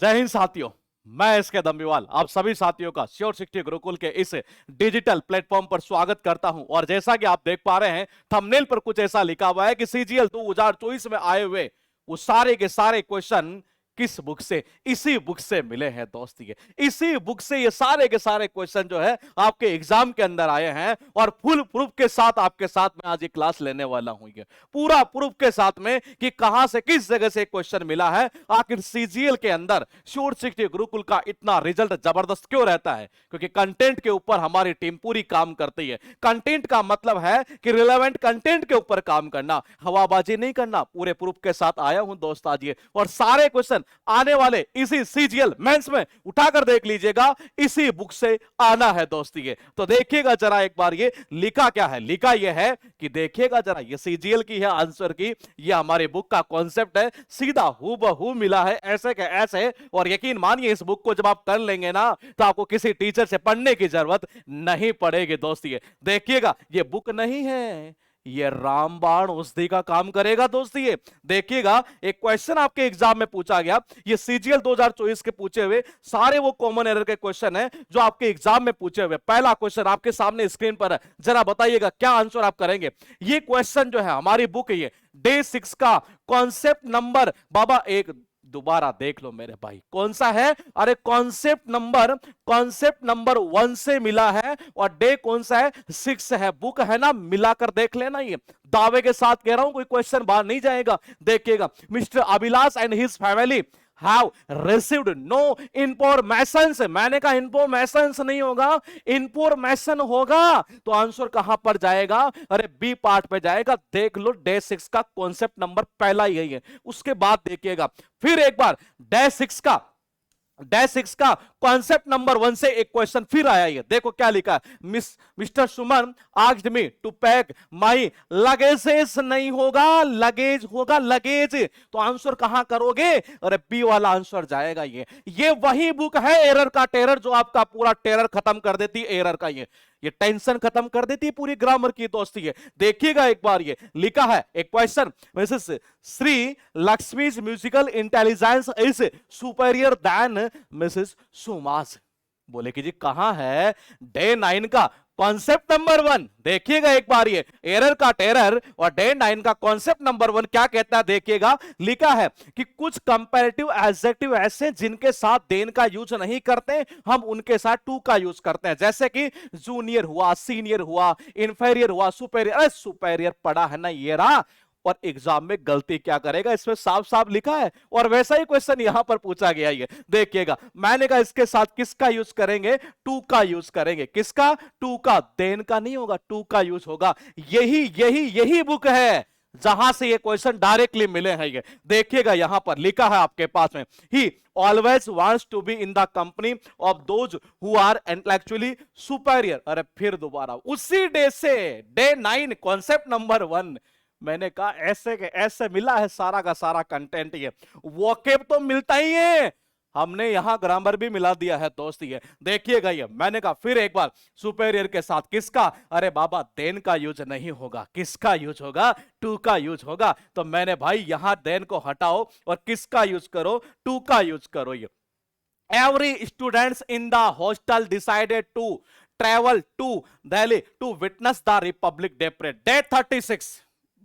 जय हिंद साथियों। मैं इसके दम्बीवाल आप सभी साथियों का श्योर सिक्योरिटी गुरुकुल के इस डिजिटल प्लेटफॉर्म पर स्वागत करता हूं। और जैसा कि आप देख पा रहे हैं, थंबनेल पर कुछ ऐसा लिखा हुआ है कि सीजीएल 2024 में आए हुए वो सारे के सारे क्वेश्चन किस बुक से, इसी बुक से मिले हैं दोस्त। ये इसी बुक से ये सारे के सारे क्वेश्चन जो है आपके एग्जाम के अंदर आए हैं और फुल प्रूफ के साथ आपके साथ में आज ये क्लास लेने वाला हूं। ये पूरा प्रूफ के साथ में कि कहां से किस जगह से क्वेश्चन मिला है, आखिर सीजीएल के अंदर श्योर सिक्योरिटी गुरुकुल का इतना रिजल्ट जबरदस्त क्यों रहता है। क्योंकि कंटेंट के ऊपर हमारी टीम पूरी काम करती है। कंटेंट का मतलब है कि रिलेवेंट कंटेंट के ऊपर काम करना, हवाबाजी नहीं करना। पूरे प्रूफ के साथ आया हूं दोस्त आज ये, और सारे क्वेश्चन आने वाले इसी सीजीएल मेंस में उठाकर देख लीजिएगा, इसी बुक से आना है दोस्त। ये तो देखिएगा जरा एक बार, ये लिखा क्या है। लिखा ये है कि देखिएगा जरा, ये सीजीएल की है आंसर की, ये हमारे बुक का कॉन्सेप्ट है, सीधा हूबहू मिला है ऐसे के ऐसे। और यकीन मानिए इस बुक को जब आप कर लेंगे ना, तो आपको किसी टीचर से पढ़ने की जरूरत नहीं पड़ेगी दोस्त। ये देखिएगा, ये बुक नहीं है, ये रामबाण औषधि का काम करेगा दोस्त। ये देखिएगा, एक क्वेश्चन आपके एग्जाम में पूछा गया, ये सीजीएल 2024 के पूछे हुए सारे वो कॉमन एरर के क्वेश्चन है जो आपके एग्जाम में पूछे हुए। पहला क्वेश्चन आपके सामने स्क्रीन पर है, जरा बताइएगा क्या आंसर आप करेंगे। ये क्वेश्चन जो है हमारी बुक है, ये डे 6 का कॉन्सेप्ट नंबर, बाबा एक दोबारा देख लो मेरे भाई, कौन सा है। अरे कॉन्सेप्ट नंबर 1 से मिला है, और डे कौन सा है, 6 है। बुक है ना, मिलाकर देख लेना। ये दावे के साथ कह रहा हूं, कोई क्वेश्चन बाहर नहीं जाएगा। देखिएगा, mister Abhilash and his family have received no information। मैंने कहा इंफॉर्मेशन नहीं होगा, इंफॉर्मेशन होगा। तो आंसर कहां पर जाएगा, अरे बी पार्ट पे जाएगा। देख लो, डे 6 का कॉन्सेप्ट नंबर पहला यही है। उसके बाद देखिएगा फिर एक बार डे 6 का कॉन्सेप्ट नंबर 1 से एक क्वेश्चन फिर आया है। देखो क्या लिखा है, mister Suman asked me to pack my luggages. नहीं होगा, लगेज होगा, लगेज। तो आंसर कहां करोगे, अरे बी वाला आंसर जाएगा। ये वही बुक है एरर का टेरर, जो आपका पूरा टेरर खत्म कर देती है। एरर का ये टेंशन खत्म कर देती है पूरी ग्रामर की दोस्ती है। देखिएगा एक बार, ये लिखा है एक question, Mrs Shri Lakshmi's musical intelligence is superior than Mrs Suma's. बोले कि जी कहां है डे 9 का कॉन्सेप्ट नंबर 1। देखिएगा एक बार, ये एरर का टेरर और डे 9 का कॉन्सेप्ट नंबर 1 क्या कहता है। देखिएगा, लिखा है कि कुछ कंपैरेटिव एडजेक्टिव ऐसे जिनके साथ देन का यूज नहीं करते, हम उनके साथ टू का यूज करते हैं। जैसे कि जूनियर हुआ, सीनियर हुआ, इंफीरियर हुआ, सुपेरियर। अरे सुपेरियर पढ़ा है ना ये रहा। और एग्जाम में गलती क्या करेगा, इसमें साफ साफ लिखा है, और वैसा ही क्वेश्चन यहां पर पूछा गया है। देखिएगा, मैंने कहा इसके साथ किसका यूज करेंगे, टू का यूज करेंगे। किसका, टू का। देन का नहीं होगा, टू का यूज होगा। यही बुक है जहां से ये क्वेश्चन डायरेक्टली मिले हैं। ये देखिएगा, यहां पर लिखा है आपके पास में, he always wants to be in the company of those who are intellectually superior. अरे फिर दोबारा उसी डे से, डे 9 कॉन्सेप्ट नंबर 1। मैंने कहा ऐसे के ऐसे मिला है सारा का सारा कंटेंट। ये वोकेब तो मिलता ही है, हमने यहां ग्रामर भी मिला दिया है दोस्त। ये देखिएगा, ये मैंने कहा फिर एक बार, सुपेरियर के साथ किसका, अरे बाबा देन का यूज नहीं होगा। किसका यूज होगा, टू का यूज होगा। तो मैंने भाई यहां देन को हटाओ और किसका यूज करो, टू का यूज करो। ये every students in the hostel decided to travel to Delhi to witness the republic day parade. Day 36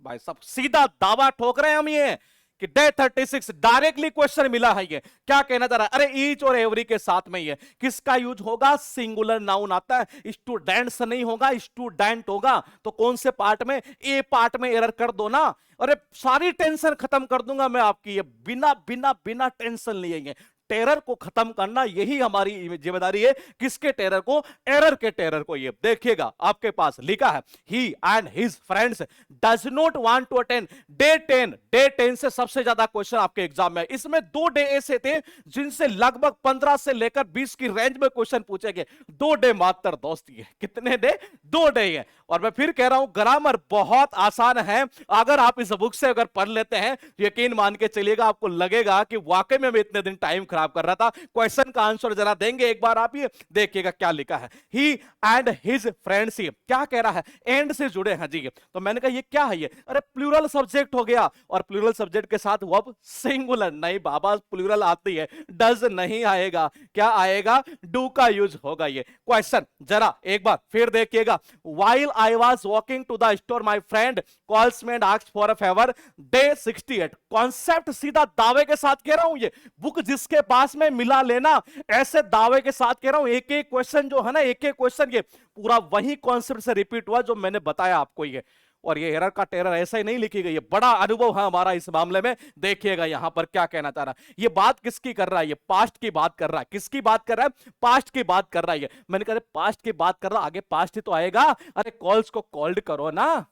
भाई साहब, सीधा दावा ठोक रहे हैं हम ये कि डे 36 डायरेक्टली क्वेश्चन मिला है। ये क्या कहना चाह रहा है, अरे ईच और एवरी के साथ में ये किसका यूज होगा, सिंगुलर नाउन आता है। स्टूडेंट्स नहीं होगा, स्टूडेंट होगा। तो कौन से पार्ट में, ए पार्ट में एरर कर दो ना। अरे सारी टेंशन खत्म कर दूंगा मैं आपकी, ये बिना बिना बिना टेंशन लिए टेरर को खत्म करना यही हमारी जिम्मेदारी है। किसके टेरर को, एरर के टेरर को। ये देखिएगा, आपके पास लिखा है, he and his friends does not want to attend day 10। Day 10 से सबसे ज्यादा क्वेश्चन आपके एग्जाम में, इसमें 2 डे ऐसे थे जिनसे लगभग 15 से लेकर 20 की रेंज में क्वेश्चन पूछे गए। 2 डे मात्र दोस्त, ये कितने डे, 2 डे है। और मैं फिर कह रहा हूं ग्रामर बहुत आसान है, अगर आप इस बुक से अगर पढ़ लेते हैं यकीन मान के चलिएगा आपको लगेगा कि वाकई में मैं इतने दिन टाइम खराब कर रहा था। क्वेश्चन का आंसर जरा देंगे एक बार आप, ये देखिएगा क्या लिखा है। ही एंड हिज फ्रेंड्स, क्या कह रहा है, एंड से जुड़े हैं जी। तो मैंने कहा ये क्या है ये, अरे प्लूरल सब्जेक्ट हो गया, और प्लूरल सब्जेक्ट के साथ वर्ब सिंगुलर, नहीं बाबा प्लूरल आती है, डज नहीं आएगा, क्या आएगा, डू का यूज होगा। ये क्वेश्चन जरा एक बार फिर देखिएगा। While I was walking to the store my friend calls me and asked for a favour, day 68। Concept सीधा दावे के साथ कह रहा हूं, ये बुक जिसके पास में मिला लेना, ऐसे दावे के साथ कह रहा हूं। एक एक क्वेश्चन जो है ना, एक एक क्वेश्चन ये पूरा वही कॉन्सेप्ट से रिपीट हुआ जो मैंने बताया आपको ये। और ये एरर का टेरर ऐसा ही नहीं लिखी गई है, बड़ा अनुभव है हमारा इस मामले में। देखिएगा यहां पर क्या कहना चाह रहा है, ये बात किसकी कर रहा है, ये पास्ट की बात कर रहा है। किसकी बात कर रहा है, पास्ट की बात कर रहा है। मैंने कहा पास्ट की बात कर रहा, आगे पास्ट ही तो आएगा। अरे कॉल्स को कॉल्ड करो ना,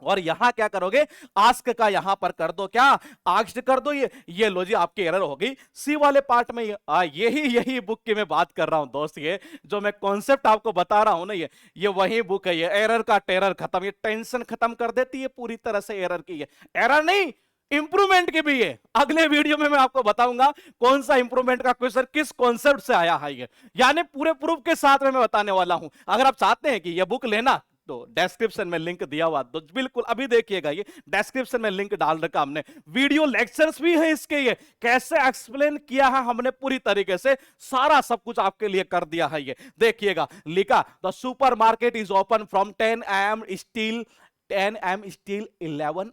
और यहां क्या करोगे, आस्क का यहां पर कर दो, क्या आस्क्ड कर दो। ये लो जी आपकी एरर हो गई सी वाले पार्ट में। यही बुक की मैं बात कर रहा हूं दोस्त, ये जो मैं कॉन्सेप्ट आपको बता रहा हूं ना, ये वही बुक है। ये एरर का टेरर खत्म, ये टेंशन खत्म कर देती है पूरी तरह से एरर की। ये एरर नहीं, इंप्रूवमेंट की भी है। अगले वीडियो में मैं आपको बताऊंगा कौन सा इंप्रूवमेंट का क्वेश्चन किस कॉन्सेप्ट से आया है, ये यानी पूरे प्रूफ के साथ में मैं बताने वाला हूं। अगर आप चाहते हैं कि ये बुक लेना तो डिस्क्रिप्शन में लिंक दिया हुआ, तो बिल्कुल अभी देखिएगा, ये डिस्क्रिप्शन में लिंक डाल रखा हमने। वीडियो लेक्चर्स भी है इसके, ये कैसे एक्सप्लेन किया है हमने पूरी तरीके से, सारा सब कुछ आपके लिए कर दिया है। ये देखिएगा लिखा, the supermarket is open from 10 AM still 10 AM still 11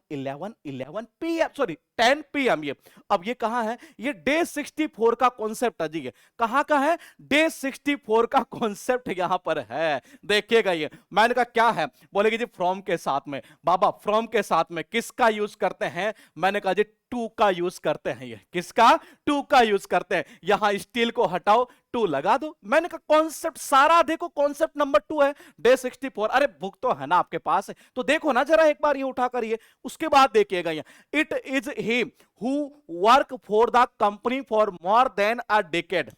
PM, sorry 10 PM। ये अब ये कहां है, ये डे 64 का कॉन्सेप्ट है जी। ये कहां का है, डे 64 का कॉन्सेप्ट यहां पर है। देखिएगा ये मैंने कहा क्या है, बोलेगी जी फ्रॉम के साथ में। बाबा फ्रॉम के साथ में किसका यूज करते हैं, मैंने कहा जी टू का यूज करते हैं। ये किसका, टू का यूज करते हैं। यहां स्टील को हटाओ, टू लगा दो। मैंने कहा कॉन्सेप्ट सारा देखो, कॉन्सेप्ट नंबर 2 है, डे 64। अरे बुक तो है ना आपके पास है, तो देखो ना जरा एक बार ये उठा करिए। उसके बाद देखिएगा ये, it is he who work for the company for more than a decade,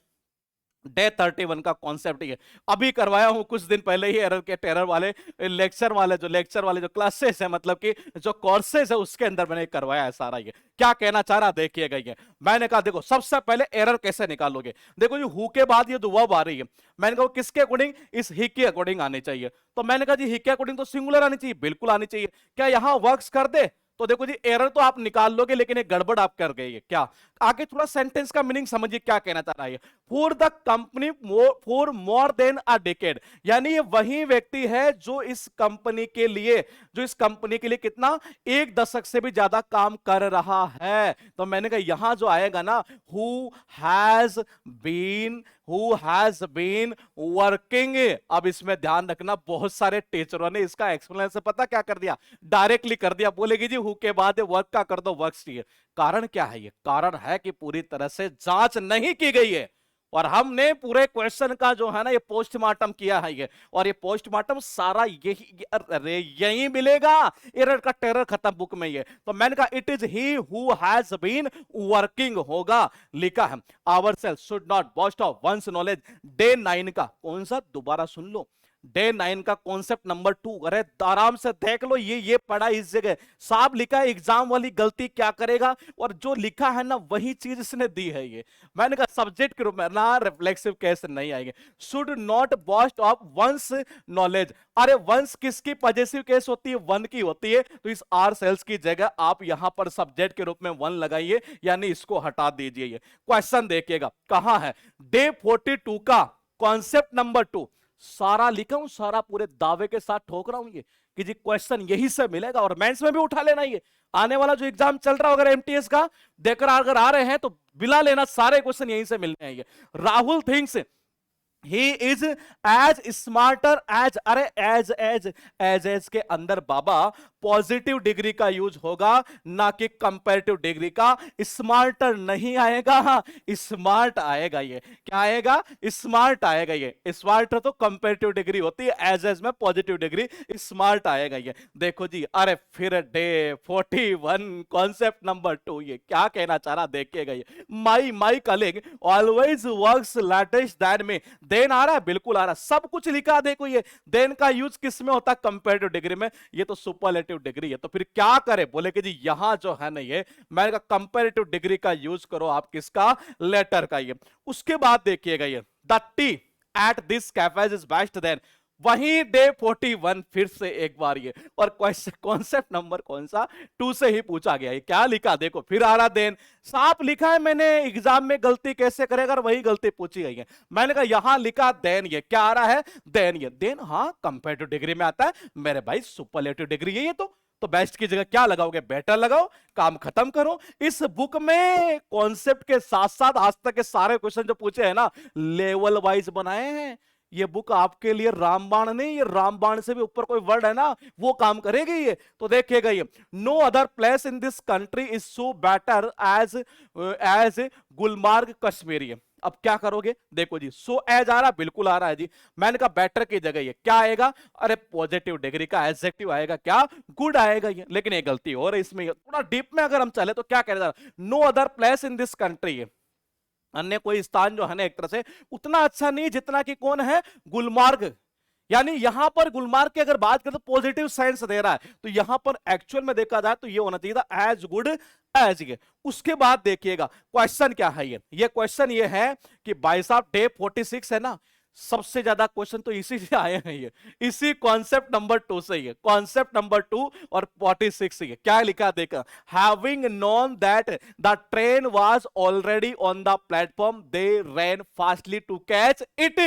day 31 का कॉन्सेप्ट ये अभी करवाया हूं कुछ दिन पहले ही। एरर के टेरर वाले लेक्चर वाले जो क्लासेस है, मतलब कि जो कोर्सेज है, उसके अंदर मैंने करवाया है सारा। ये क्या कहना चाह रहा देखिएगा। ये मैंने कहा देखो सबसे पहले एरर कैसे निकालोगे, देखो ये हु के बाद ये जो वर्ब आ रही है, मैंने कहा किसके अकॉर्डिंग, इस ही के अकॉर्डिंग आनी चाहिए। तो मैंने कहा जी ही के अकॉर्डिंग तो सिंगुलर आनी चाहिए, बिल्कुल आनी चाहिए। क्या यहां वर्क्स कर दे, तो देखो जी एरर तो आप निकाल लोगे, लेकिन एक गड़बड़ आप कर गए। क्या आगे थोड़ा सेंटेंस का मीनिंग समझिए क्या कहना चाह रहा है। For the company for more than a decade, यानी ये वही व्यक्ति है जो इस कंपनी के लिए कितना, एक दशक से भी ज्यादा काम कर रहा है। तो मैंने कहा यहां जो आएगा ना, हु हैज बीन वर्किंग। अब इसमें ध्यान रखना, बहुत सारे टीचरों ने इसका एक्सप्लेनेशन पता क्या कर दिया, डायरेक्टली कर दिया। बोलेगी जी हु के बाद वर्क का कर दो, वर्क्स चाहिए। कारण क्या है, ये कारण है कि पूरी तरह से जांच नहीं की गई है, और हमने पूरे क्वेश्चन का जो है ना ये पोस्टमार्टम किया है। ये और ये पोस्टमार्टम सारा यही मिलेगा, एरर का टेरर खत्म बुक में। ये तो मैंने कहा it is he who has been working होगा, लिखा है our self should not boast of one's knowledge. Day 9 का कौन सा, दोबारा सुन लो, डे 9 का कॉन्सेप्ट नंबर 2। अरे आराम से देख लो, ये पढ़ा इस जगह साहब लिखा है। एग्जाम वाली गलती क्या करेगा, और जो लिखा है ना वही चीज इसने दी है। ये मैंने कहा सब्जेक्ट के रूप में ना रिफ्लेक्सिव केस नहीं आएंगे। Should not boast of one's knowledge, अरे वंस किसकी पॉजेसिव केस होती है, वन की होती है। तो इस आर सेल्स की जगह आप यहां पर सब्जेक्ट के रूप में वन लगाइए, यानी इसको हटा दीजिए। ये क्वेश्चन देखिएगा कहां है, डे 42 का कॉन्सेप्ट नंबर 2। सारा लिखा हूं, सारा पूरे दावे के साथ ठोक रहा हूं ये कि जी क्वेश्चन यही से मिलेगा, और मेंस में भी उठा लेना। ये आने वाला जो एग्जाम चल रहा होगा एमटीएस का, देखकर अगर आ रहे हैं तो बिला लेना, सारे क्वेश्चन यहीं से मिलने हैं। ये Rahul thinks he is as smarter as, अरे एज के अंदर बाबा पॉजिटिव डिग्री का यूज होगा, ना कि कंपैरेटिव डिग्री का। स्मार्टर नहीं आएगा, स्मार्ट आएगा। ये क्या आएगा, स्मार्ट आएगा। ये स्मार्टर तो कंपैरेटिव डिग्री होती है, एज में पॉजिटिव डिग्री, स्मार्ट आएगा। ये देखो जी, अरे फिर डे 41 कॉन्सेप्ट नंबर 2, ये क्या कहना चाह रहा देखिएगा। ये my colleague always works latest than me, than आ रहा है, बिल्कुल आ रहा है, सब कुछ लिखा। देखो ये देन का यूज किस में होता है, कंपैरेटिव डिग्री में, ये तो सुपरलेटिव डिग्री है। तो फिर क्या करें, बोले कि जी यहां जो है ना ये मैंने कहा कंपैरेटिव डिग्री का यूज करो आप, किसका, लेटर का। ये उसके बाद देखिएगा ये the tea at this cafe is best then, वहीं डे 41 फिर से एक बार ये, और कॉन्सेप्ट नंबर कौन सा, 2 से ही पूछा गया। ये क्या लिखा देखो, फिर आ रहा देन, साफ लिखा है मैंने, एग्जाम में गलती कैसे करेगा, वही गलती पूछी गई है। मैंने कहा यहां लिखा देन, ये क्या आ रहा है, देन, ये देन, हाँ कंपैरेटिव डिग्री में आता है मेरे भाई, सुपरलेटिव डिग्री है ये तो बेस्ट की जगह क्या लगाओगे, बेटर लगाओ, काम खत्म करो। इस बुक में कॉन्सेप्ट के साथ साथ आज तक के सारे क्वेश्चन जो पूछे हैं ना, लेवल वाइज बनाए हैं। ये बुक आपके लिए रामबाण नहीं, ये रामबाण से भी ऊपर कोई वर्ड है ना, वो काम करेगी ये। तो देखिएगा ये, no other place in this country is so better as Gulmarg Kashmiri. अब क्या करोगे, देखो जी, सो एज आ रहा, बिल्कुल आ रहा है जी। मैंने कहा बेटर की जगह ये क्या आएगा, अरे पॉजिटिव डिग्री का एडजेक्टिव आएगा, क्या, गुड आएगा ये। लेकिन ये गलती हो रही इसमें, थोड़ा डीप में अगर हम चले तो क्या कह रहा है, no other place in this country, अन्य कोई स्थान जो है ना एक तरह से उतना अच्छा नहीं जितना कि कौन है, गुलमार्ग। यानी यहां पर गुलमार्ग की अगर बात करें तो पॉजिटिव सेंस दे रहा है, तो यहां पर एक्चुअल में देखा जाए तो ये होना चाहिए था एज गुड एज ये। उसके बाद देखिएगा क्वेश्चन क्या है, ये क्वेश्चन ये है कि भाई साहब डे 46 है ना, सबसे ज्यादा क्वेश्चन तो इसी से आए हैं, ये इसी कॉन्सेप्ट नंबर 2 से, ये कॉन्सेप्ट नंबर 2 और 46 से। क्या लिखा देखा, having known that the train was already on the platform they ran fastly to catch it.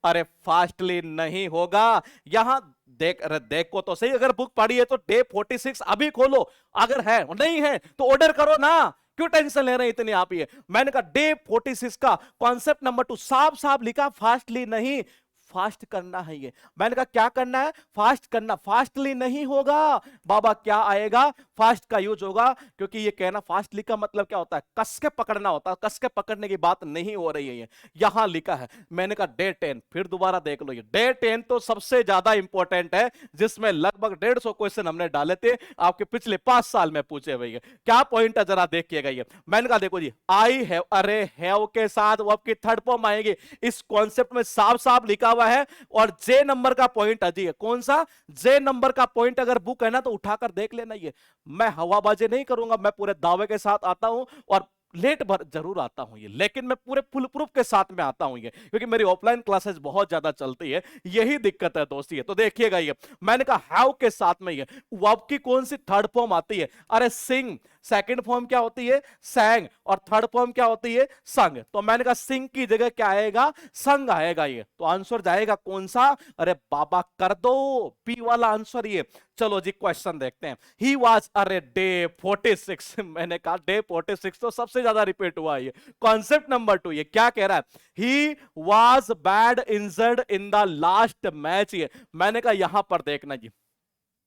अरे फास्टली नहीं होगा यहां, देख, अरे देखो तो सही, अगर बुक पढ़ी है तो डे 46 अभी खोलो, अगर है नहीं है तो ऑर्डर करो ना, क्यों टेंशन ले रहे हैं इतनी आप ये। मैंने कहा डे 46 का कॉन्सेप्ट नंबर 2 साफ साफ लिखा, फास्टली नहीं, फास्ट करना है ये। मैंने कहा क्या करना है, फास्ट करना, फास्टली नहीं होगा बाबा, क्या आएगा, फास्ट का यूज होगा। क्योंकि ये कहना फास्टली का मतलब क्या होता है, कस के पकड़ना होता है, कस के पकड़ने की बात नहीं हो रही है ये, यहां लिखा है। मैंने कहा डे 10, फिर दोबारा देख लो, ये डे 10 तो सबसे ज्यादा इंपॉर्टेंट है, जिसमें लगभग 150 क्वेश्चन हमने डाले थे, आपके पिछले 5 साल में पूछे हुए। क्या पॉइंट है जरा देखिएगा ये। मैंने कहा देखो जी, आई हैव, अरे हैव के साथ वो आपकी थर्ड फॉर्म आएगी, इस कॉन्सेप्ट में साफ साफ लिखा हुआ है। और जे नंबर का पॉइंट है जी, कौन सा, जे नंबर का पॉइंट अगर बुक है ना तो उठाकर देख लेना। ये मैं हवाबाजी नहीं करूंगा, मैं पूरे दावे के साथ आता हूं, और लेट भर जरूर आता हूं ये, लेकिन मैं पूरे फुल प्रूफ के साथ में आता हूं ये, क्योंकि मेरी ऑफलाइन क्लासेस बहुत ज्यादा चलती है, यही दिक्कत है दोस्ती है। तो देखिएगा ये, मैंने कहा हैव के साथ में ये वर्ब की कौन सी थर्ड फॉर्म आती है, अरे सिंग, सेकंड फॉर्म क्या होती है, सैंग, और थर्ड फॉर्म क्या होती है, संग। तो मैंने कहा सिंग की जगह क्या आएगा, संग आएगा ये। तो आंसर जाएगा कौन सा, अरे बाबा कर दो पी वाला आंसर ये। चलो जी क्वेश्चन देखते हैं। ही वाज, अरे डे 46 मैंने कहा डे 46 तो सबसे ज्यादा रिपीट हुआ ये। कॉन्सेप्ट नंबर 2 ये क्या कह रहा है, he was bad injured in the last match. ये मैंने कहा यहां पर देखना जी,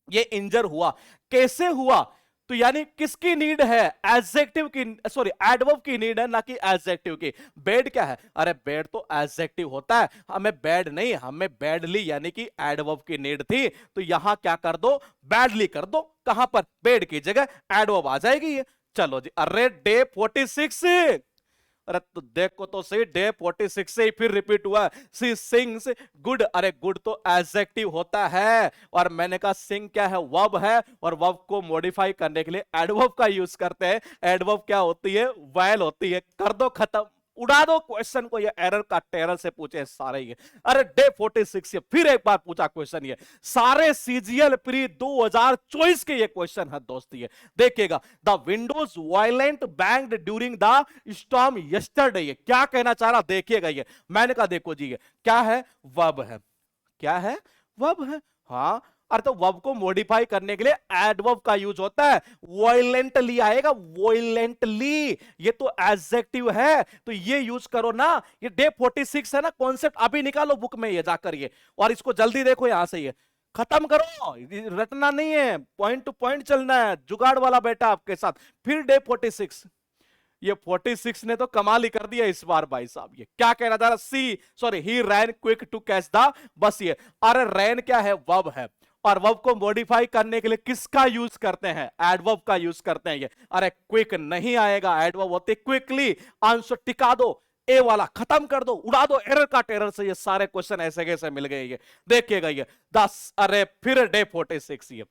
ये इंजर हुआ, कैसे हुआ, तो यानी किसकी नीड है, एडजेक्टिव की, सॉरी एडवर्ब की नीड है, ना कि एडजेक्टिव की। बेड क्या है, अरे बेड तो एडजेक्टिव होता है, हमें बेड नहीं, हमें बैडली यानी कि एडवर्ब की नीड थी। तो यहां क्या कर दो, बैडली कर दो, कहां पर, बेड की जगह एडवर्ब आ जाएगी ये। चलो जी, अरे डे 46, अरे तो देखो तो सही, डे 46 से ही फिर रिपीट हुआ, सी सिंग्स गुड। अरे गुड तो एडजेक्टिव होता है, और मैंने कहा सिंग क्या है, वर्ब है, और वर्ब को मॉडिफाई करने के लिए एडवर्ब का यूज करते हैं। एडवर्ब क्या होती है, वाइल होती है। कर दो खत्म, उड़ा दो क्वेश्चन को, ये एरर का टेरर से पूछे सारे ये। अरे डे 46 ये फिर एक बार पूछा क्वेश्चन, ये सारे सीजीएल प्री 2024 के ये क्वेश्चन है दोस्ती। ये देखिएगा, the Windows violent banged during the storm yesterday. ये क्या कहना चाह रहा, देखिएगा ये। मैंने कहा देखो जी, ये क्या है, वर्ब है, क्या है, वर्ब है, हाँ। अरे तो वर्ब को मॉडिफाई करने के लिए एडवर्ब का यूज होता है, वॉयलेंटली आएगा, वॉयलेंटली, ये तो एडजेक्टिव है, तो ये यूज करो ना। ये डे 46 है ना, कॉन्सेप्ट अभी निकालो बुक में ये जाकर ये, और इसको जल्दी देखो यहां से, ये खत्म करो, रटना नहीं है, पॉइंट टू पॉइंट चलना है, जुगाड़ वाला बेटा आपके साथ। फिर डे 46, ये 46 ने तो कमाल ही कर दिया इस बार भाई साहब। ये क्या कहना चाह रहा, he ran quick to catch the bus. ये अरे रैन क्या है, वर्ब है, और वर्ब को मॉडिफाई करने के लिए किसका यूज करते हैं, एडवर्ब का यूज करते हैं ये। अरे क्विक नहीं आएगा, एडवर्ब होते क्विकली। आंसर टिका दो, ए वाला खत्म कर दो, उड़ा दो एरर का टेरर से। ये सारे क्वेश्चन ऐसे कैसे मिल गए, ये देखिएगा ये 10। अरे फिर डे 46 ये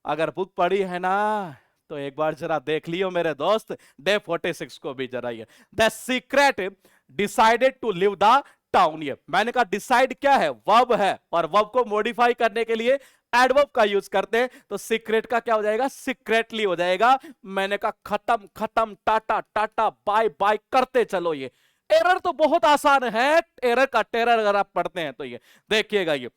अगर बुक पढ़ी है ना तो एक बार जरा देख लियो मेरे दोस्त, डे 46 को भी जरा। ये the secret decided to leave the town. ये मैंने कहा डिसाइड क्या है, वर्ब है, और वर्ब को मॉडिफाई करने के लिए एडवर्ब का यूज करते हैं, तो सीक्रेट का क्या हो जाएगा, सीक्रेटली हो जाएगा। मैंने कहा खत्म खत्म, टाटा टाटा, बाय बाय करते चलो। ये एरर तो बहुत आसान है, एरर का टेरर अगर आप पढ़ते हैं तो। ये देखिएगा ये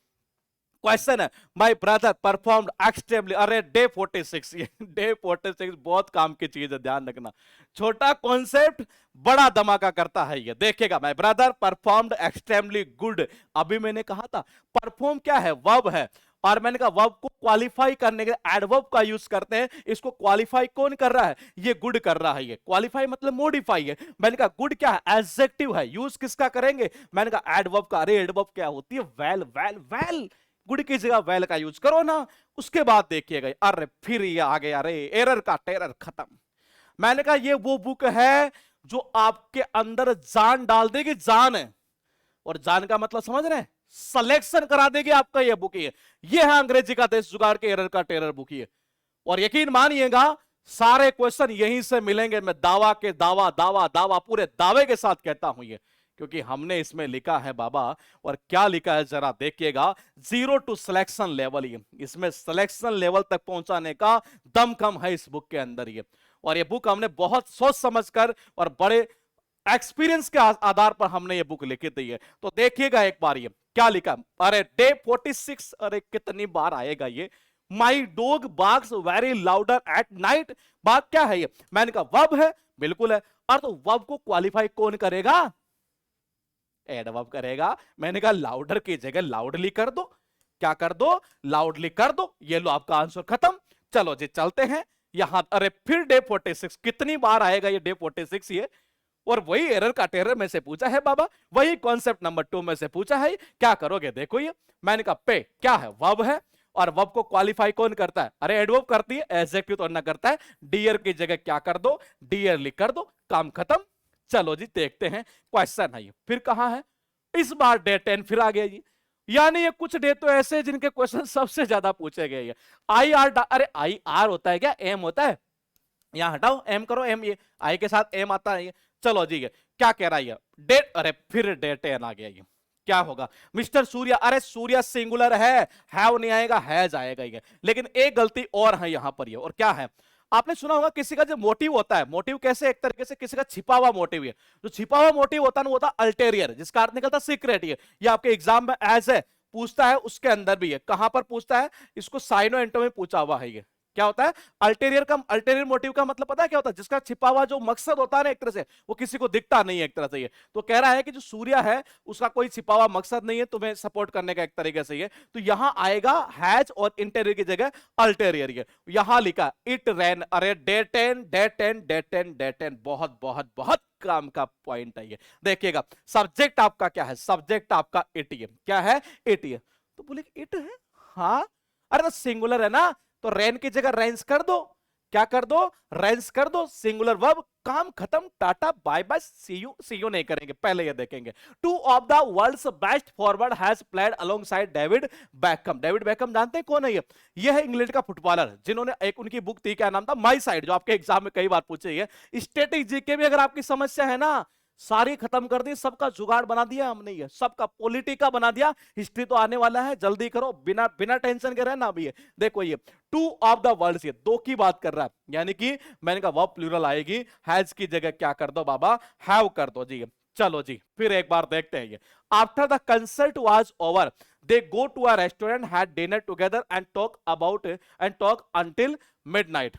क्वेश्चन है, माय ब्रदर परफॉर्म्ड एक्सट्रीमली। अरे डे 46, ये डे 46 बहुत काम की चीज है, ध्यान रखना। छोटा कॉन्सेप्ट बड़ा धमाका करता है। ये देखिएगा, my brother performed extremely good. अभी मैंने कहा था परफॉर्म क्या है, वर्ब है, और मैंने कहा वर्ब को क्वालिफाई करने के लिए एडवर्ब का यूज करते हैं। इसको क्वालिफाई कौन कर रहा है, ये गुड कर रहा है। ये क्वालिफाई मतलब मॉडिफाई है। मैंने कहा गुड क्या है, एडजेक्टिव है, यूज किसका करेंगे, मैंने कहा एडवर्ब का। अरे एडवर्ब क्या होती है, वेल वेल वेल, गुड की जगह वेल का यूज करो ना। उसके बाद देखिएगा, अरे फिर ये आ गया, अरे एरर का टेरर खत्म। मैंने कहा ये वो बुक है जो आपके अंदर जान डाल देगी, जान है, और जान का मतलब समझ रहे हैं, सिलेक्शन करा देगी आपका। ये बुक ये है अंग्रेजी का देश जुगाड़ के एरर का टेरर बुक। ये और यकीन मानिएगा सारे क्वेश्चन यहीं से मिलेंगे। मैं दावा के दावा दावा दावा पूरे दावे के साथ कहता हूं ये, क्योंकि हमने इसमें लिखा है बाबा। और क्या लिखा है जरा देखिएगा, 0 टू सिलेक्शन लेवल। ये इसमें सिलेक्शन लेवल तक पहुंचाने का दमखम है इस बुक के अंदर। ये और ये बुक हमने बहुत सोच समझकर और बड़े एक्सपीरियंस के आधार पर हमने ये बुक लिखी थी। है तो देखिएगा एक बार ये क्या लिखा। अरे डे 46, अरे कितनी बार आएगा ये, my dog barks very louder at night. बात क्या है ये, मैंने कहा वर्ब है, बिल्कुल है, और तो वर्ब को क्वालिफाई कौन करेगा, एडवर्ब करेगा। मैंने कहा लाउडर की जगह लाउडली कर दो, क्या कर दो, लाउडली कर दो। ये लो आपका आंसर खत्म। चलो जी चलते हैं यहां। अरे फिर डे 46 कितनी बार आएगा ये डे 46 ये, और वही एरर का टेरर में से पूछा है बाबा, वही कॉन्सेप्ट नंबर 2 में से पूछा है। क्या करोगे देखो ये, मैंने कहा पे क्या है, वर्ब है, और वर्ब को क्वालिफाई कौन करता है, अरे एडवर्ब करती है, एडजेक्टिव तो ना करता है। डियर की जगह क्या कर दो, डियरली कर दो, काम खत्म। चलो जी देखते हैं क्वेश्चन है ये, फिर कहां है, इस बार डे 10 फिर आ गया जी। यानी ये कुछ डे तो ऐसे जिनके क्वेश्चन सबसे ज्यादा पूछे गए हैं। आई आर, अरे आई आर होता है क्या, एम होता है, यहां हटाओ, एम करो, एम, ये आई के साथ एम आता है। चलो जी क्या कह रहा है डेट, अरे फिर डे 10 आ गया। ये क्या होगा, मिस्टर सूर्या। अरे सूर्या सिंगुलर है, हैव नहीं आएगा, हैज आएगा ये। लेकिन एक गलती और है यहां पर ये, और क्या है, आपने सुना होगा किसी का जो मोटिव होता है, मोटिव कैसे, एक तरीके से किसी का छिपा हुआ मोटिव है। जो छिपा हुआ मोटिव होता है ना, वो होता है अल्टेरियर, जिसका अर्थ निकलता है सीक्रेट। ये आपके एग्जाम में एज है पूछता है, उसके अंदर भी है। कहां पर पूछता है, इसको साइनो एंटो में पूछा हुआ है। ये क्या होता है, अल्टेरियर का, अल्टेरियर मोटिव का मतलब पता है क्या होता है, जिसका छिपा हुआ जो मकसद होता है ना, एक तरह से वो किसी को दिखता नहीं है एक तरह से। ये तो कह रहा है कि जो सूर्य है उसका कोई छिपा हुआ मकसद नहीं है तुम्हें सपोर्ट करने का एक तरीके से। ये तो यहां आएगा हैज और इंटेरियर की जगह अल्टेरियर। ये यहां लिखा इट रैन। अरे डे 10 डे 10 डे 10 डे 10, बहुत बहुत बहुत काम का पॉइंट है ये। देखिएगा सब्जेक्ट आपका क्या है, सब्जेक्ट आपका इट। ये क्या है, इट। ये तो बोले इट है, हाँ, अरे तो सिंगुलर है ना, तो रेन की जगह रेंस कर दो, क्या कर दो, रेंस कर दो, सिंगुलर वर्ब, काम खत्म, tata bye bye, see you नहीं करेंगे, पहले ये देखेंगे। 2 of the world's best forward has played alongside David Beckham. David Beckham जानते हैं कौन है ये है इंग्लैंड का फुटबॉलर, जिन्होंने एक उनकी बुक थी, क्या नाम था, माई साइड, जो आपके एग्जाम में कई बार पूछे है। स्टैटिक जीके में अगर आपकी समस्या है ना, सारी खत्म कर दी, सबका जुगाड़ बना दिया हमने, ये सबका पॉलिटिका बना दिया। हिस्ट्री तो आने वाला है, जल्दी करो, बिना बिना टेंशन के रहना। अभी देखो ये 2 ऑफ द वर्ल्ड्स, ये 2 की बात कर रहा है, यानी कि मैंने कहा वर्ब प्लूरल आएगी, हैज की जगह क्या कर दो बाबा, हैव कर दो जी। चलो जी फिर एक बार देखते हैं ये। After the concert was over they go to a restaurant, had dinner together and talk until midnight.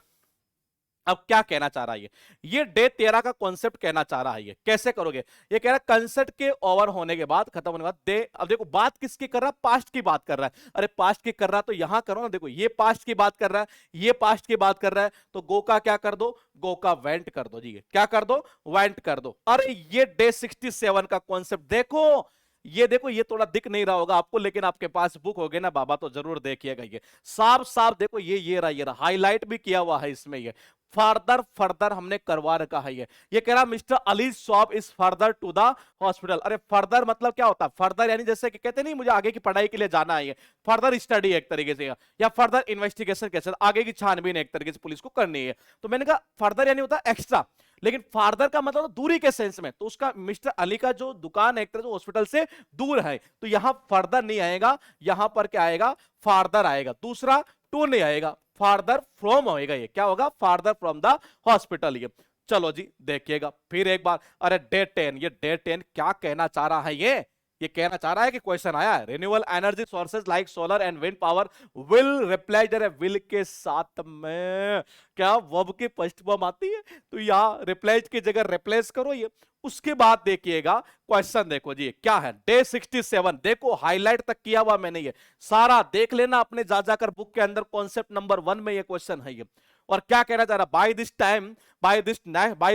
अब क्या कहना चाह रहा है ये डे 13 का कॉन्सेप्ट कहना चाह रहा है। ये कैसे करोगे, ये कह रहा है कंसर्ट के ओवर होने के बाद, खत्म होने के बाद दे। अब देखो बात किसकी कर रहा है, पास्ट की बात कर रहा है। अरे पास्ट की कर रहा है तो यहां करो ना, देखो ये पास्ट की बात कर रहा है, ये पास्ट की बात कर रहा है, तो गो का क्या कर दो, गो का वेंट कर दो जी, क्या कर दो, वेंट कर दो। अरे ये डे 67 का कॉन्सेप्ट देखो, ये देखो, ये थोड़ा दिख नहीं रहा होगा आपको, लेकिन आपके पास बुक होगे ना बाबा तो जरूर देखिएगा। ये साफ साफ देखो, ये रहा हाईलाइट भी किया हुआ है इसमें। ये फर्दर फर्दर हमने करवा रखा है। ये कह रहा mister Ali shop is further to the hospital. अरे फर्दर मतलब क्या होता है? फर्दर यानी जैसे कि कहते नहीं मुझे आगे की पढ़ाई के लिए जाना है, फर्दर स्टडी एक तरीके से, या फर्दर इन्वेस्टिगेशन, कैसे आगे की छानबीन एक तरीके से पुलिस को करनी है। तो मैंने कहा फर्दर यानी होता है एक्स्ट्रा, लेकिन फार्दर का मतलब दूरी के सेंस में। तो उसका मिस्टर अली का जो दुकान है एक तरह से हॉस्पिटल से दूर है, तो यहां फर्दर नहीं आएगा, यहां पर क्या आएगा? फार्दर आएगा। दूसरा टू नहीं आएगा, फार्दर फ्रॉम होएगा। ये क्या होगा? Farther from the hospital. ये चलो जी देखिएगा फिर एक बार। अरे डे 10, ये डे 10 क्या कहना चाह रहा है? ये कहना चाह रहा है कि क्वेश्चन आया है, renewable energy sources like solar and wind power will replace. अरे विल के साथ में क्या वर्ब की फर्स्ट फॉर्म आती है? तो यहां रिप्लेस की जगह रिप्लेस करो। ये उसके बाद देखिएगा क्वेश्चन, देखो जी क्या है। डे 67 देखो, हाईलाइट तक किया हुआ मैंने, ये सारा देख लेना अपने जा जाकर बुक के अंदर। कॉन्सेप्ट नंबर 1 में ये क्वेश्चन है। ये और क्या कहना चाह रहा? By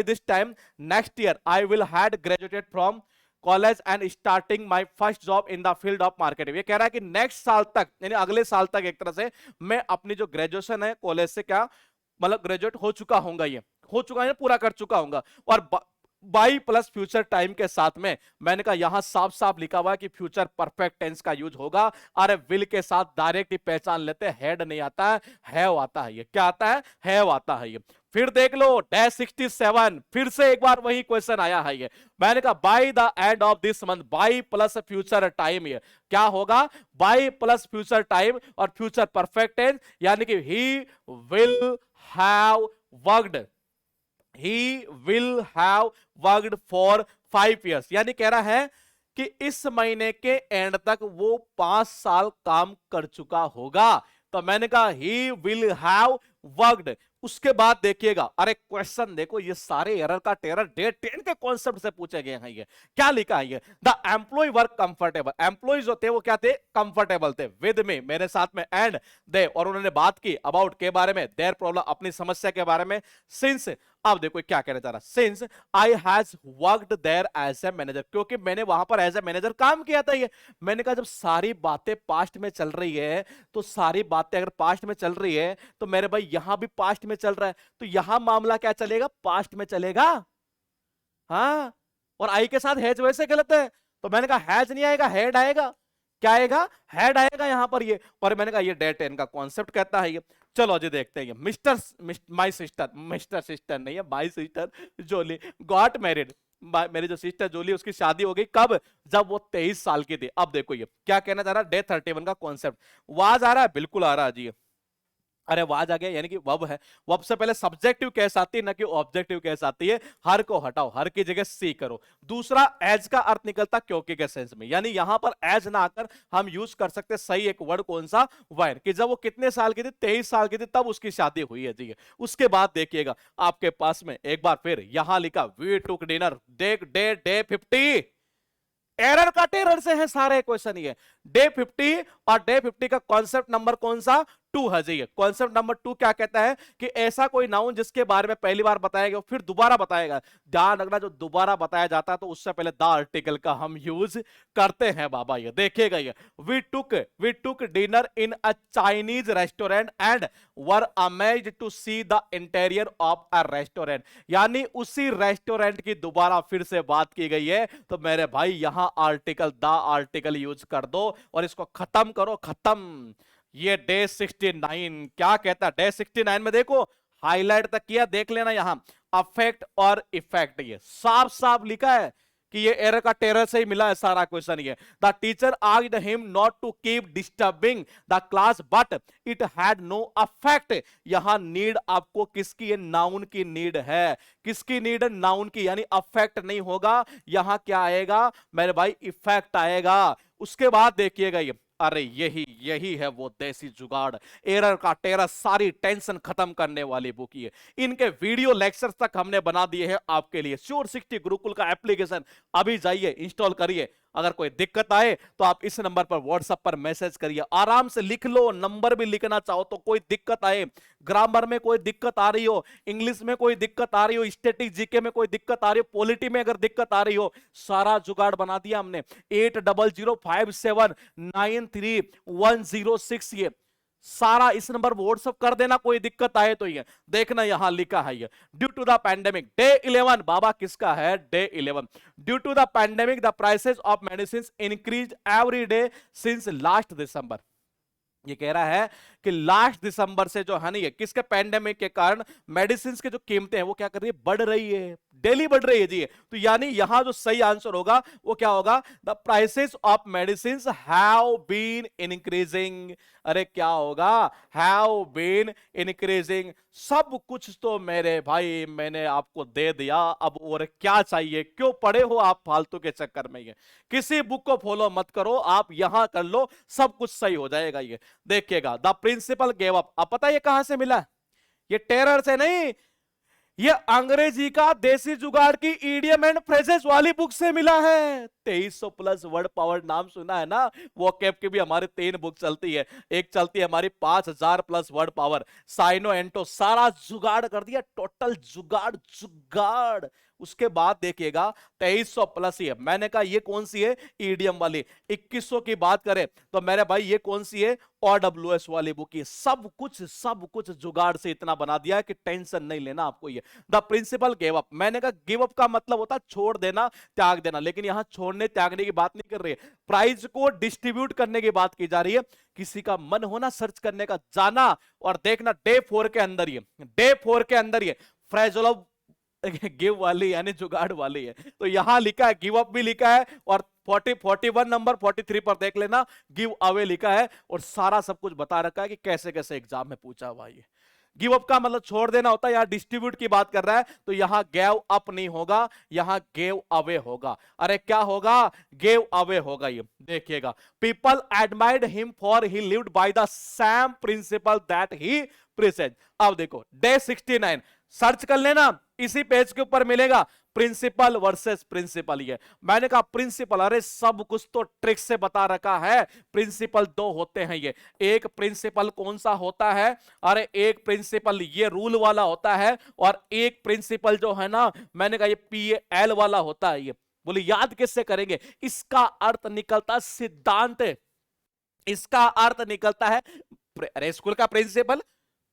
this time next year I will had graduated from college and starting my first job in the field of marketing. ये कह रहा है कि नेक्स्ट साल तक यानी अगले साल तक एक तरह से मैं अपनी जो ग्रेजुएशन है कॉलेज से क्या मतलब ग्रेजुएट हो चुका होऊंगा, ये हो चुका है, पूरा कर चुका होऊंगा। और बाई प्लस फ्यूचर टाइम के साथ में मैंने कहा यहां साफ साफ लिखा हुआ है कि फ्यूचर परफेक्ट टेंस का यूज होगा। अरे विल के साथ डायरेक्ट ही पहचान लेते हैं, हेड नहीं आता है, हैव आता है। ये क्या आता है? हैव आता है। ये फिर देख लो डैश 67, फिर से एक बार वही क्वेश्चन आया है। ये मैंने कहा by the end of this month, by plus future time. ये क्या होगा? बाई प्लस फ्यूचर टाइम और फ्यूचर परफेक्ट टेंस, यानी कि he will have worked, He will have worked for 5 years। यानी कह रहा है कि इस महीने के एंड तक वो 5 साल काम कर चुका होगा। तो मैंने कहा ही विल हैव वर्कड। उसके बाद देखिएगा, अरे क्वेश्चन देखो, ये सारे एरर का टेरर डे 10 के कॉन्सेप्ट से पूछे गए हैं। ये क्या लिखा है? ये the employ work comfortable. Employees जो थे वो क्या थे? कंफर्टेबल थे विद मी, मेरे साथ में, एंड दे, और उन्होंने बात की अबाउट के बारे में, देयर प्रॉब्लम, अपनी समस्या के बारे में, सिंस। अब देखो क्या कहना चाह रहा, since I has worked there as a manager, क्योंकि मैंने वहां पर एज ए मैनेजर काम किया था। ये मैंने कहा जब सारी बातें पास्ट में चल रही है, तो सारी बातें अगर पास्ट में चल रही है तो मेरे भाई यहां भी पास्ट में चल रहा है, तो यहां मामला क्या चलेगा? पास्ट में चलेगा। हाँ, और आई के साथ हैज वैसे गलत है, तो मैंने कहा हैज नहीं आएगा, हेड आएगा। क्या आएगा? हेड आएगा यहां पर। ये और मैंने कहा ये डे 10 का कॉन्सेप्ट कहता है। ये चलो जी देखते हैं। माई सिस्टर, मिस्टर सिस्टर नहीं है, my sister Jolly got married. मेरी जो सिस्टर जोली, उसकी शादी हो गई कब? जब वो 23 साल की थी। अब देखो ये क्या कहना चाह रहा है, डे 31 का कॉन्सेप्ट। वाज आ रहा है? बिल्कुल आ रहा है जी। अरे वाज आ गया, यानी कि वर्ब है। वर्ब से पहले सब्जेक्टिव केस आती है, ना कि ऑब्जेक्टिव केस आती है। हर को हटाओ, हर की जगह सी करो। दूसरा एज का अर्थ निकलता क्योंकि के सेंस में, यानी यहां पर एज ना आकर हम यूज कर सकते सही एक वर्ड कौन सा? वाइन, कि जब वो कितने साल की थी? 23 साल की थी, तब उसकी शादी हुई है जी। उसके बाद देखिएगा आपके पास में एक बार फिर यहां लिखा we took dinner, day 50। Error का टेरर से है सारे क्वेश्चन। ये डे 50 और डे 50 का कॉन्सेप्ट नंबर कौन सा? 2 है जी। कॉन्सेप्ट नंबर 2 क्या कहता है कि ऐसा कोई नाउन जिसके बारे में पहली बार बताया गया फिर दोबारा बताएगा। ध्यान रखना, जो दोबारा बताया जाता है तो उससे पहले द आर्टिकल का हम यूज करते हैं बाबा। ये देखिएगा, ये we took dinner in a Chinese restaurant and were amazed to see the interior of a restaurant. यानी उसी रेस्टोरेंट की दोबारा फिर से बात की गई है। तो मेरे भाई यहां आर्टिकल, द आर्टिकल यूज कर दो और इसको खत्म करो, खत्म। ये डे 69 क्या कहता है? डे 69 में देखो हाईलाइट तक किया, देख लेना यहां अफेक्ट और इफेक्ट। ये साफ साफ लिखा है कि ये एरर का टेरर से ही मिला है सारा क्वेश्चन। ये the teacher asked him not to keep disturbing the class but it had no affect. यहां नीड आपको किसकी? ये नाउन की नीड है। किसकी नीड? नाउन की, यानी अफेक्ट नहीं होगा। यहां क्या आएगा मेरे भाई? इफेक्ट आएगा। उसके बाद देखिएगा ये अरे यही यही है वो देसी जुगाड़, एरर का टेरर, सारी टेंशन खत्म करने वाली बुक ये। इनके वीडियो लेक्चर्स तक हमने बना दिए हैं आपके लिए। Sure60 गुरुकुल का एप्लीकेशन अभी जाइए इंस्टॉल करिए। अगर कोई दिक्कत आए तो आप इस नंबर पर व्हाट्सएप पर मैसेज करिए, आराम से लिख लो, नंबर भी लिखना चाहो तो। कोई दिक्कत आए, ग्रामर में कोई दिक्कत आ रही हो, इंग्लिश में कोई दिक्कत आ रही हो, स्टैटिक जीके में कोई दिक्कत आ रही हो, पॉलिटी में अगर दिक्कत आ रही हो, सारा जुगाड़ बना दिया हमने। 8005793106 ये सारा इस नंबर पर व्हाट्सएप कर देना। कोई दिक्कत आए तो ये देखना, यहां लिखा है ये due to the pandemic day 11। बाबा किसका है? Day 11। Due to the pandemic the prices of medicine increase every day since last December. ये कह रहा है कि लास्ट दिसंबर से जो है ना, ये किसके? पैंडेमिक के कारण मेडिसिन की जो कीमतें हैं वो क्या कर रही है? बढ़ रही है, डेली बढ़ रही है जी। तो यानी यहां जो सही आंसर होगा वो क्या होगा? The prices of medicine have been increasing. अरे क्या होगा? Have been increasing. सब कुछ तो मेरे भाई मैंने आपको दे दिया, अब और क्या चाहिए? क्यों पड़े हो आप फालतू के चक्कर में? ये किसी बुक को फॉलो मत करो, आप यहां कर लो, सब कुछ सही हो जाएगा। ये देखिएगा, द प्रिंसिपल गेव अप। अब पता है ये कहां से मिला? ये टेरर से नहीं, ये अंग्रेजी का देसी जुगाड़ की ईडियम एंड फ्रेजेस वाली बुक से मिला है। 2300 प्लस वर्ड पावर नाम सुना है ना? वो कैप की भी हमारी 3 बुक चलती है, एक चलती है हमारी 5000 प्लस वर्ड पावर, साइनो एंटो, सारा जुगाड़ कर दिया, टोटल जुगाड़ जुगाड़। उसके बाद देखिएगा 2300 प्लस ही है। मैंने कहा ये कौन सी है? ईडीएम वाली। 2100 की बात करें तो मेरे भाई ये कौन सी है? OWS वाली बुक है। सब कुछ जुगाड़ से इतना बना दिया है कि टेंशन नहीं लेना आपको। ये द प्रिंसिपल गिव अप। मैंने कहा गिव अप का मतलब होता है छोड़ देना, त्याग देना, लेकिन यहां छोड़ने त्यागने की बात नहीं कर रही है, प्राइज को डिस्ट्रीब्यूट करने की बात की जा रही है। किसी का मन होना सर्च करने का, जाना और देखना डे 4 के अंदर ये फ्रेजोलव गिव वाली यानी जुगाड़ वाली है। तो यहां लिखा है गिव अप भी लिखा है, और 41 नंबर 43 पर देख लेना गिव अवे लिखा है, और सारा सब कुछ बता रखा है कि कैसे कैसे एग्जाम में पूछा हुआ है। गिव अप का मतलब छोड़ देना होता है, यहां डिस्ट्रीब्यूट की बात कर रहा है, तो यहां गेव अप नहीं होगा, यहां गेव अवे होगा। अरे क्या होगा? गेव अवे होगा। ये देखिएगा, people admired him for he lived by the same principle that he preached. अब देखो डे 69 सर्च कर लेना, इसी पेज के ऊपर मिलेगा प्रिंसिपल वर्सेस प्रिंसिपल। ये मैंने कहा प्रिंसिपल, अरे सब कुछ तो ट्रिक से बता रखा है। प्रिंसिपल 2 होते हैं। ये एक प्रिंसिपल कौन सा होता है? अरे एक प्रिंसिपल ये रूल वाला होता है, और एक प्रिंसिपल जो है ना, मैंने कहा ये PAL वाला होता है। ये बोले याद किससे करेंगे? इसका अर्थ निकलता सिद्धांत, इसका अर्थ निकलता है। अरे स्कूल का प्रिंसिपल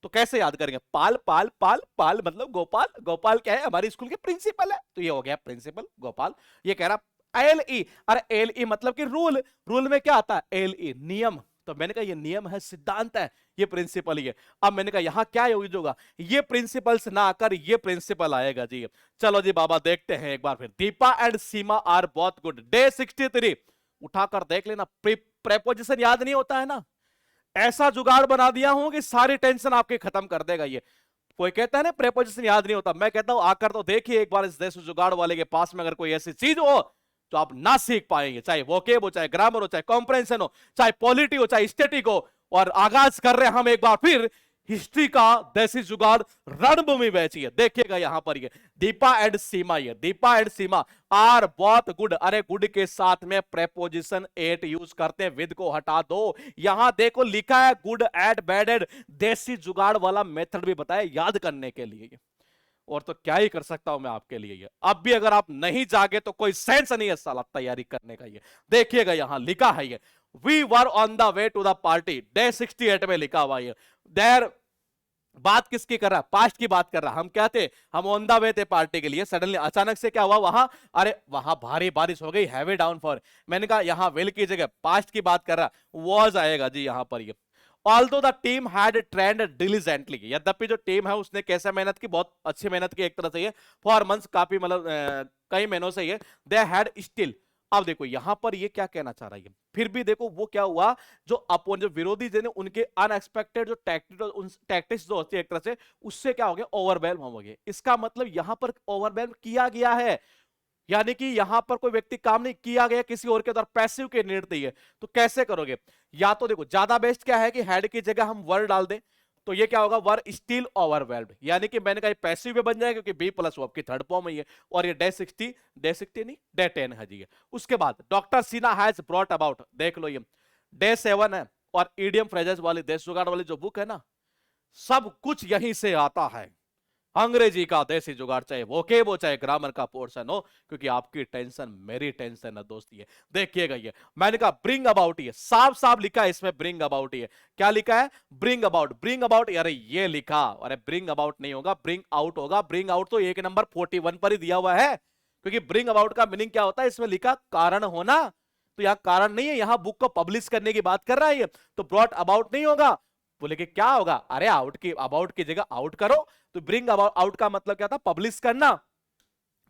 तो कैसे याद करेंगे? पाल पाल पाल पाल मतलब गोपाल, गोपाल क्या है? हमारी स्कूल के प्रिंसिपल है, तो ये हो गया प्रिंसिपल गोपाल। ये कह रहा LE, अरे LE मतलब कि रूल, रूल में क्या आता है? LE नियम। तो मैंने कहा ये नियम है, सिद्धांत है, ये प्रिंसिपल ही है। अब मैंने कहा यहां क्या यूज होगा? ये प्रिंसिपल्स ना आकर ये प्रिंसिपल आएगा जी। चलो जी बाबा देखते हैं एक बार फिर। Deepa and Seema are both good. Day 63 उठाकर देख लेना। प्रेपोजिशन याद नहीं होता है ना, ऐसा जुगाड़ बना दिया हूं कि सारी टेंशन आपके खत्म कर देगा। ये कोई कहता है ना प्रेपोजिशन याद नहीं होता, मैं कहता हूं आकर तो देखिए एक बार इस देश जुगाड़ वाले के पास में अगर कोई ऐसी चीज हो तो आप ना सीख पाएंगे, चाहे वोकेब हो, चाहे ग्रामर हो, चाहे कॉम्प्रेंशन हो, चाहे पॉलिटी हो, चाहे स्टैटिक हो। और आगाज कर रहे हैं हम एक बार फिर हिस्ट्री का देसी जुगाड़ रणभूमि बैची है। देखिएगा यहां पर ये दीपा एंड सीमा, ये दीपा एंड सीमा आर बहुत गुड। अरे गुड के साथ में प्रेपोजिशन एट यूज करते हैं, विद को हटा दो। यहां देखो लिखा है गुड एट बैड एट, देसी जुगाड़ वाला मेथड भी बताया याद करने के लिए। और तो क्या ही कर सकता हूं मैं आपके लिए। ये अब भी अगर आप नहीं जागे तो कोई सेंस नहीं है साला तैयारी करने का। ये देखिएगा यहां लिखा है ये we were on the way to the party. Day 68 में लिखा हुआ है देयर। बात किसकी कर रहा है? पास्ट की बात कर रहा है। हम क्या थे? हम ऑन द वे थे पार्टी के लिए, सडनली अचानक से क्या हुआ वहां? अरे वहां भारी बारिश हो गई, हैवी डाउनफॉल। मैंने कहा यहां विल की जगह पास्ट की बात कर रहा, वॉज आएगा जी यहां पर। ये although the team had trend diligently, यद्यपि जो टीम है उसने कैसे मेहनत की? बहुत अच्छी मेहनत की एक तरह से। ये फॉर मंथ्स, काफी मतलब कई महीनों से ये दे हैड स्टिल। अब देखो यहां पर ये क्या कहना चाह रहा है? फिर भी देखो वो क्या हुआ, जो अपोन जो विरोधी जने उनके अनएक्सपेक्टेड जो टैक्टिक्स जो होती है एक तरह से, उससे क्या हो गया? ओवरवेल्म हो गए। इसका मतलब यहां पर ओवरवेल्म किया गया है। यानी कि यहां पर कोई व्यक्ति काम नहीं किया गया किसी और के द्वारा, पैसिव के निर्णय है। तो कैसे करोगे? या तो देखो ज्यादा बेस्ट क्या है कि हैड की जगह हम वर डाल दें, तो ये क्या होगा, वर स्टिल ओवरवेल्म्ड, यानी कि मैंने कहा पैसिव में बन जाएगा क्योंकि बी प्लस वो आपकी थर्ड फॉर्म ही है, और ये डे 60 नहीं डे 10 है जी। उसके बाद doctor Sinha has brought about, देख लो ये डे 7 है, और ईडियम फ्रेजेस वाली देश जुगाड़ वाली जो बुक है ना, सब कुछ यहीं से आता है, अंग्रेजी का देसी जुगाड़, चाहे वोकेब हो चाहे ग्रामर का पोर्शन हो, क्योंकि आपकी टेंशन मेरी टेंशन है दोस्ती है। देखिएगा ये मैंने कहा ब्रिंग अबाउट, ये साफ साफ लिखा है इसमें ब्रिंग अबाउट, ये क्या लिखा है, ब्रिंग अबाउट, ब्रिंग अबाउट, अरे ये लिखा, अरे ब्रिंग अबाउट नहीं होगा ब्रिंग आउट होगा, ब्रिंग आउट तो एक नंबर 41 पर ही दिया हुआ है, क्योंकि ब्रिंग अबाउट का मीनिंग क्या होता है, इसमें लिखा कारण होना, तो यहां कारण नहीं है, यहां बुक को पब्लिश करने की बात कर रहा है ये, तो ब्रॉट अबाउट नहीं होगा। बोले कि क्या होगा, अरे आउट की अबाउट की जगह आउट करो, तो ब्रिंग अबाउट आउट का मतलब क्या था, पब्लिश करना।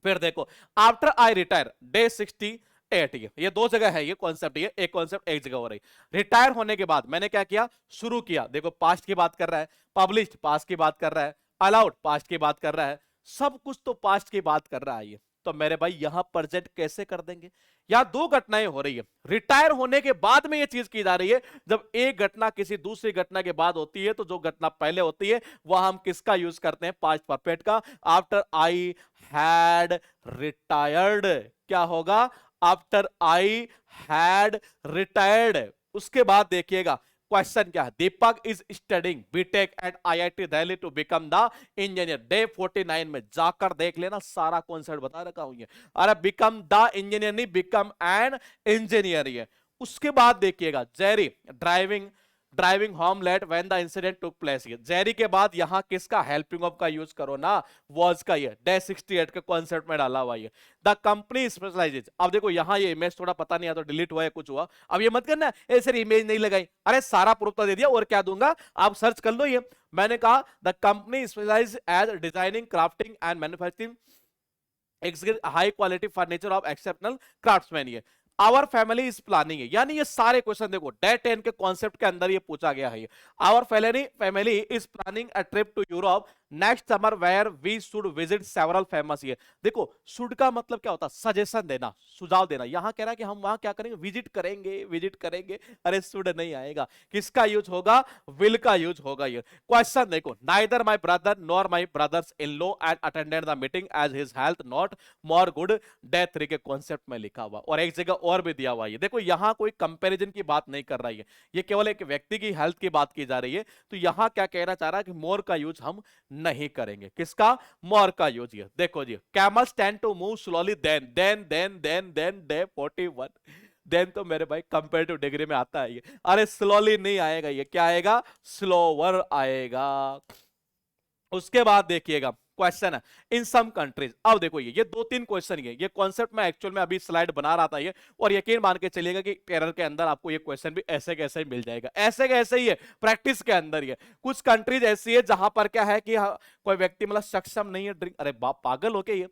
फिर देखो आफ्टर आई रिटायर डे 68, ये दो जगह है ये कॉन्सेप्ट, ये एक कॉन्सेप्ट एक जगह हो रही। रिटायर होने के बाद मैंने क्या किया, शुरू किया, देखो पास्ट की बात कर रहा है, पब्लिश्ड पास्ट की बात कर रहा है, अलाउड पास्ट की बात कर रहा है, सब कुछ तो पास्ट की बात कर रहा है ये। तो मेरे भाई यहां प्रेजेंट कैसे कर देंगे, यहां दो घटनाएं हो रही है, रिटायर होने के बाद में ये चीज की जा रही है, जब एक घटना किसी दूसरी घटना के बाद होती है, तो जो घटना पहले होती है वह हम किसका यूज करते हैं, पास्ट परफेक्ट का। आफ्टर आई हैड रिटायर्ड, क्या होगा, आफ्टर आई हैड रिटायर्ड। उसके बाद देखिएगा क्वेश्चन क्या है, Deepak is studying BTech at IIT Delhi to become the engineer, day 49 में जाकर देख लेना, सारा कॉन्सेप्ट बता रखा हूं ये। अरे बिकम द इंजीनियर नहीं, बिकम एन इंजीनियर है। उसके बाद देखिएगा Jerry driving home late when the incident took place, Jerry के बाद यहां किसका, हेल्पिंग ऑफ का यूज करो ना, वॉज का, ये डे 68 के कॉन्सेप्ट में डाला हुआ है। द कंपनी स्पेशलाइजेज, अब देखो यहां ये इमेज थोड़ा पता नहीं, या तो डिलीट हुआ है कुछ हुआ, अब ये मत करना ऐसे इमेज नहीं लगाई, अरे सारा प्रूफ तो दे दिया, और क्या दूंगा आप सर्च कर लो। ये मैंने कहा the company specialize as designing crafting and manufacturing high quality furniture of exceptional craftsman, ये आवर फैमिली इज प्लानिंग है, यानी ये सारे क्वेश्चन देखो डे 10 के कॉन्सेप्ट के अंदर ये पूछा गया है। Our family is planning a trip to Europe next summer where we should visit several famous, ये देखो शुड का मतलब क्या होता है, सजेशन देना, सुझाव देना, यहां कह रहा है कि हम वहां क्या करेंगे, विजिट करेंगे, अरे शुड नहीं आएगा, किसका यूज होगा, विल का यूज होगा। ये क्वेश्चन देखो, neither my brother nor my brothers in law and attended the meeting as his health not more good, day 3 के कॉन्सेप्ट में लिखा हुआ, और एक जगह और भी दिया हुआ है। देखो यहां कोई कंपैरिजन की बात नहीं कर रही है, ये केवल एक व्यक्ति की हेल्थ की बात की जा रही है। तो यहां क्या कहना चाह रहा है कि मोर का यूज हम नहीं करेंगे, किसका, मोर का यूज। ये देखो जी, camels tend to move slowly than day 41, then तो मेरे भाई कंपैरेटिव डिग्री में आता है ये, अरे स्लोली नहीं आएगा, ये क्या आएगा, स्लोवर आएगा। उसके बाद देखिएगा क्वेश्चन है इन सम कंट्रीज, अब देखो ये दो तीन क्वेश्चन ये कॉन्सेप्ट में एक्चुअल में अभी स्लाइड बना रहा था ये, और यकीन मान के चलिएगा कि टेरर के अंदर आपको ये क्वेश्चन भी ऐसे कैसे ही मिल जाएगा, ऐसे कैसे ही है प्रैक्टिस के अंदर। ये कुछ कंट्रीज ऐसी है जहां पर क्या है कि कोई व्यक्ति मतलब सक्षम नहीं है ड्रिंक, अरे बाप पागल हो के, ये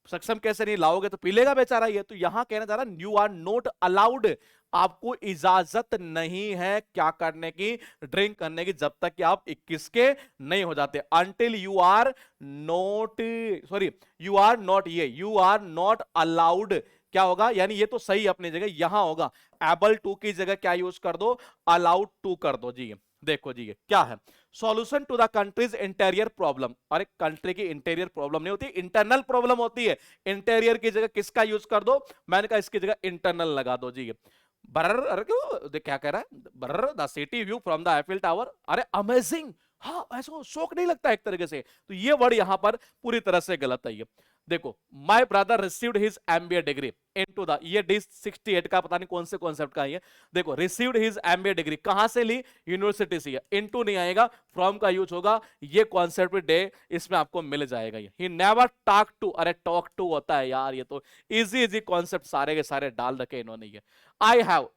सक्षम कैसे नहीं, लाओगे तो पी लेगा बेचारा ये। तो यहां कहना चाह रहा यू आर नॉट अलाउड, आपको इजाजत नहीं है क्या करने की, ड्रिंक करने की, जब तक कि आप 21 के नहीं हो जाते, until you are not, sorry you are not, ये यू आर नॉट अलाउड क्या होगा, यानी ये तो सही अपनी जगह, यहां होगा एबल टू की जगह क्या यूज कर दो, अलाउड टू कर दो जी। देखो जी क्या है, solution to the country's interior problem, अरे कंट्री की इंटीरियर प्रॉब्लम नहीं होती, इंटरनल प्रॉब्लम होती है, इंटीरियर की जगह किसका यूज कर दो, मैंने कहा इसकी जगह इंटरनल लगा दो जी। बर्र, अरे क्यों क्या कह रहा है, Burr the city view from the Eiffel tower, अरे अमेजिंग, हाँ ऐसा शौक नहीं लगता एक तरीके से, तो ये वर्ड यहां पर पूरी तरह से गलत है। ये देखो my brother received his MBA degree into the, ये डी 68 का पता नहीं कौन से कॉन्सेप्ट का है, देखो रिसीव्ड हिज एमबीए डिग्री कहां से ली, यूनिवर्सिटी से, इनटू नहीं आएगा, फ्रॉम का यूज होगा, ये कॉन्सेप्ट डे इसमें आपको मिल जाएगा। ये ही नेवर टॉक टू, अरे टॉक टू होता है यार, ये तो इजी कॉन्सेप्ट सारे के सारे डाल रखे इन्होंने। ये आई हैव,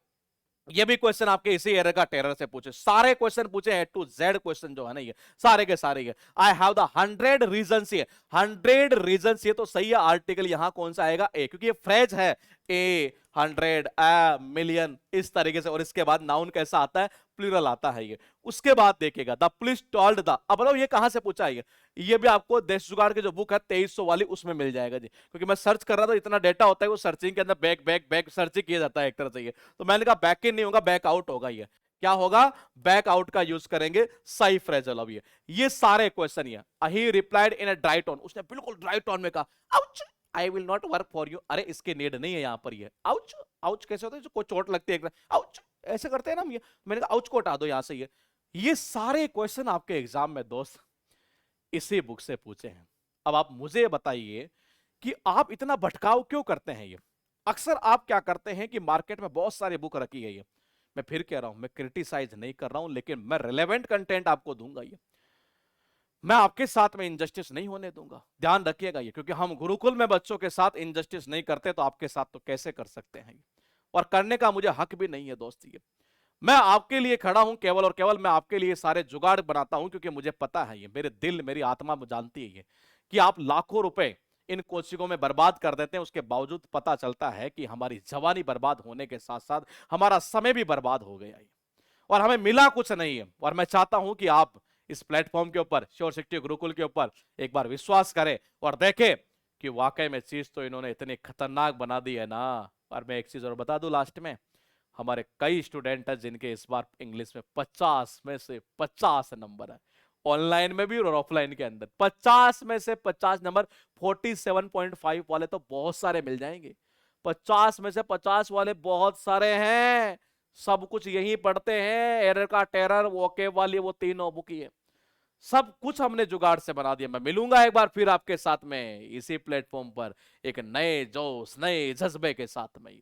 ये भी क्वेश्चन आपके इसी एरर का टेरर से पूछे, सारे क्वेश्चन पूछे ए टू जेड क्वेश्चन जो है ना ये सारे के सारे ये, आई हैव द 100 रीजंस, ये 100 रीजंस, ये तो सही है, आर्टिकल यहां कौन सा आएगा, ए, क्योंकि ये फ्रेज है, ए 100, a मिलियन, इस तरीके से। और इसके बाद नाउन कैसा आता है, प्लूरल आता है ये। उसके बाद देखिएगा द पुलिस टोल्ड द, अब बताओ ये कहां से पूछा है ये भी आपको देश जुगाड़ की जो बुक है 2300 वाली उसमें मिल जाएगा जी, क्योंकि मैं सर्च कर रहा था, इतना डेटा होता है वो सर्चिंग के अंदर बैक बैक बैक सर्च किया जाता है एक तरह से ये। तो मैंने कहा बैक इन नहीं होगा, बैक आउट होगा ये। क्या होगा, बैक आउट का यूज करेंगे सही फ्रेजल। अब ये सारे question he replied in a dry tone, उसने बिल्कुल ड्राई टोन में कहा ouch I will not work for you. अरे इसकी नीड नहीं है यहां पर, ये आउच आउच कैसे होता है, कोई चोट लगती है आउच ऐसे करते हैं ना हम ये। मैंने कहा आउच को हटा दो यहां से। ये सारे क्वेश्चन आपके एग्जाम में दोस्त इसी बुक से पूछे हैं। अब आप मुझे बताइए कि आप इतना भटकाव क्यों करते हैं। ये अक्सर आप क्या करते हैं कि मार्केट में बहुत सारी बुक रखी है, ये मैं फिर कह रहा हूं, मैं क्रिटिसाइज नहीं कर रहा हूं, लेकिन मैं रिलेवेंट कंटेंट आपको दूंगा। ये मैं आपके साथ में इनजस्टिस नहीं होने दूंगा, ध्यान रखिएगा ये, क्योंकि हम गुरुकुल में बच्चों के साथ इनजस्टिस नहीं करते तो आपके साथ तो कैसे कर सकते हैं ये, और करने का मुझे हक भी नहीं है दोस्त। ये मैं आपके लिए खड़ा हूं, केवल और केवल मैं आपके लिए सारे जुगाड़ बनाता हूं, क्योंकि मुझे पता है, ये मेरे दिल मेरी आत्मा जानती है ये कि आप लाखों रुपए इन कोचिंगों में बर्बाद कर देते हैं। उसके बावजूद पता चलता है कि हमारी जवानी बर्बाद होने के साथ साथ हमारा समय भी बर्बाद हो गया है और हमें मिला कुछ नहीं है। और मैं चाहता हूं कि आप इस प्लेटफॉर्म के ऊपर, श्योर सिटी गुरुकुल के ऊपर एक बार विश्वास करें और देखें कि वाकई में चीज तो इन्होंने इतनी खतरनाक बना दी है ना। और मैं एक चीज और बता दूं लास्ट में, हमारे कई स्टूडेंट हैं जिनके इस बार इंग्लिश में 50 में से 50 नंबर है, ऑनलाइन में भी और ऑफलाइन के अंदर 50 में से 50 नंबर। 47.5 वाले तो बहुत सारे मिल जाएंगे, 50 में से 50 वाले बहुत सारे हैं। सब कुछ यही पढ़ते हैं, एरर का टेरर, वोकेब वाली वो तीनों बुक ही है, सब कुछ हमने जुगाड़ से बना दिया। मैं मिलूंगा एक बार फिर आपके साथ में इसी प्लेटफॉर्म पर एक नए जोश नए जज्बे के साथ में।